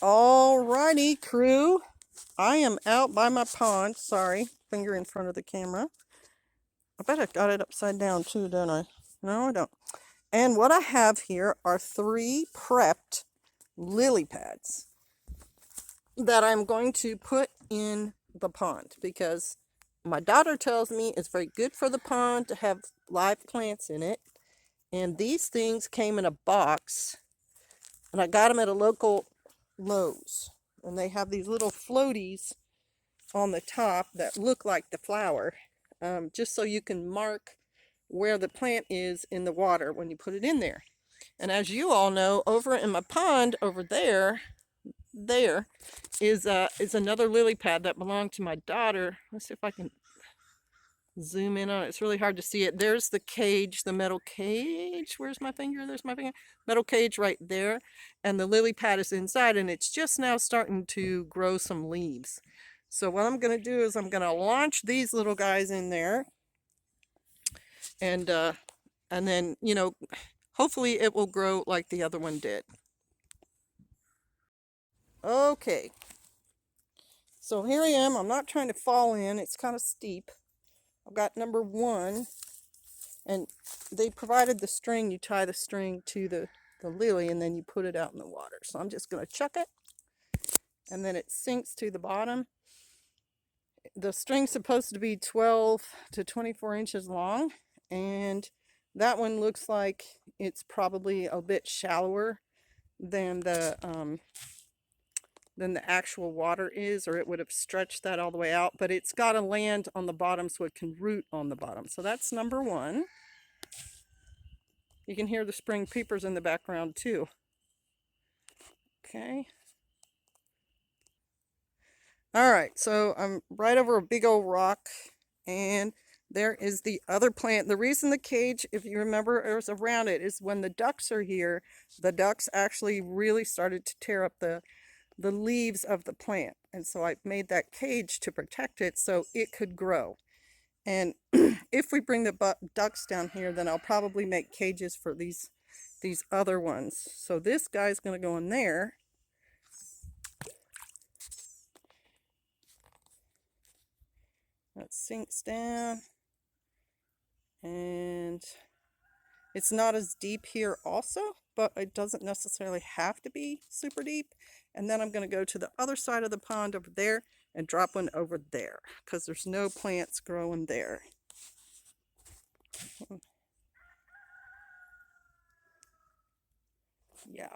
Alrighty, crew. I am out by my pond. Sorry, finger in front of the camera. I bet I got it upside down too, don't I? No, I don't. And what I have here are 3 prepped lily pads that I'm going to put in the pond because my daughter tells me it's very good for the pond to have live plants in it. And these things came in a box, and I got them at a local Lowe's. And they have these little floaties on the top that look like the flower, just so you can mark where the plant is in the water when you put it in there. And as you all know, over in my pond over there is another lily pad that belonged to my daughter. Let's see if I can zoom in on it. It's really hard to see it. There's the cage, the metal cage. Where's my finger? There's my finger. Metal cage right there. And the lily pad is inside, and it's just now starting to grow some leaves. So what I'm going to do is I'm going to launch these little guys in there. And then, hopefully it will grow like the other one did. Okay. So here I am. I'm not trying to fall in. It's kind of steep. I've got number 1. And they provided the string. You tie the string to the lily, and then you put it out in the water. So I'm just going to chuck it. And then it sinks to the bottom. The string's supposed to be 12 to 24 inches long. And that one looks like it's probably a bit shallower than the actual water is, or it would have stretched that all the way out. But it's got to land on the bottom so it can root on the bottom. So that's number 1. You can hear the spring peepers in the background too. Okay. All right, so I'm right over a big old rock, and there is the other plant. The reason the cage, if you remember, is around it is when the ducks are here, the ducks actually really started to tear up the leaves of the plant. And so I made that cage to protect it so it could grow. And if we bring the ducks down here, then I'll probably make cages for these other ones. So this guy's going to go in there. That sinks down. And it's not as deep here also, but it doesn't necessarily have to be super deep. And then I'm going to go to the other side of the pond over there and drop one over there because there's no plants growing there. Yeah.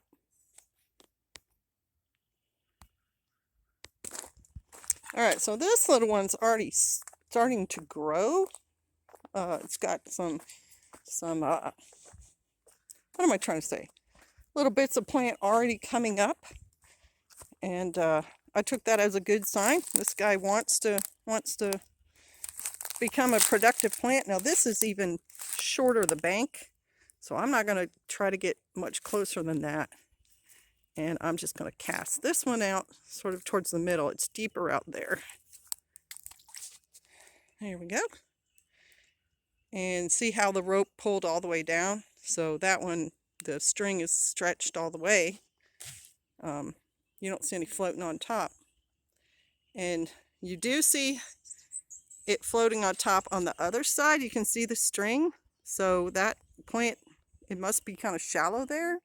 All right, so this little one's already starting to grow. It's got some what am I trying to say? Little bits of plant already coming up. And I took that as a good sign. This guy wants to become a productive plant. Now this is even shorter, the bank. So I'm not going to try to get much closer than that. And I'm just going to cast this one out sort of towards the middle. It's deeper out there. There we go. And see how the rope pulled all the way down? So that one, the string is stretched all the way. You don't see any floating on top. And you do see it floating on top on the other side. You can see the string. So that plant, it must be kind of shallow there.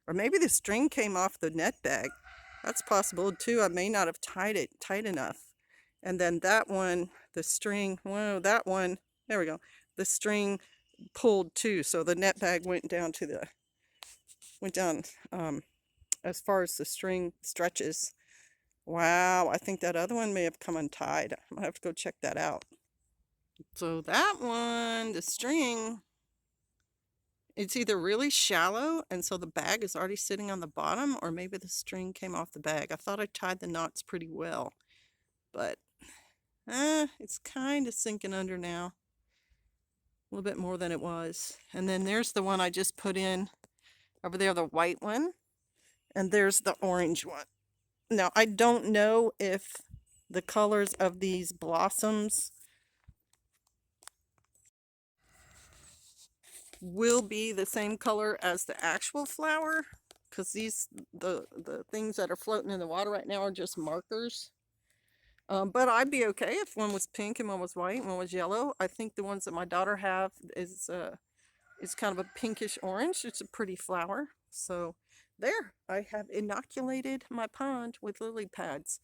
Or maybe the string came off the net bag. That's possible too. I may not have tied it tight enough. And then that one, the string, whoa, that one, there we go. The string pulled too. So the net bag went down as far as the string stretches. Wow, I think that other one may have come untied. I'm gonna have to go check that out. So that one, the string, it's either really shallow and so the bag is already sitting on the bottom, or maybe the string came off the bag. I thought I tied the knots pretty well, but it's kind of sinking under now. A little bit more than it was. And then there's the one I just put in over there, the white one. And there's the orange one. Now, I don't know if the colors of these blossoms will be the same color as the actual flower, because the things that are floating in the water right now are just markers. But I'd be okay if one was pink and one was white and one was yellow. I think the ones that my daughter have is kind of a pinkish orange. It's a pretty flower. So there, I have inoculated my pond with lily pads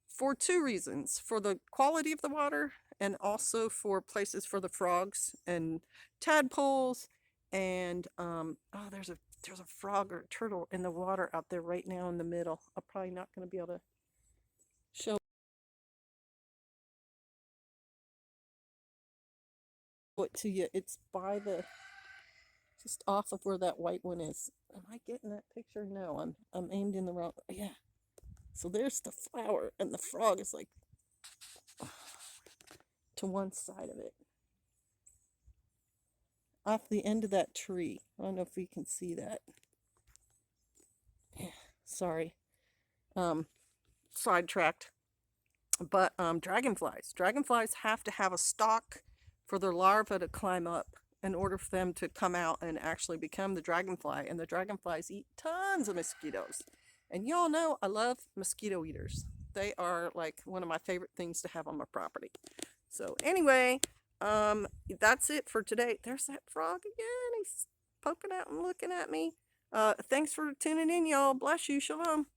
for two reasons: for the quality of the water, and also for places for the frogs and tadpoles. And oh, there's a frog or a turtle in the water out there right now in the middle. I'm probably not going to be able to show it to you. It's by the just off of where that white one is. Am I getting that picture? No, I'm aimed in the wrong. Yeah. So there's the flower, and the frog is like to one side of it, off the end of that tree. I don't know if you can see that. Yeah, sorry. Sidetracked. But dragonflies have to have a stalk for their larvae to climb up in order for them to come out and actually become the dragonfly. And the dragonflies eat tons of mosquitoes. And y'all know I love mosquito eaters. They are like one of my favorite things to have on my property. So anyway, that's it for today. There's that frog again. He's poking out and looking at me. Thanks for tuning in, y'all. Bless you. Shalom.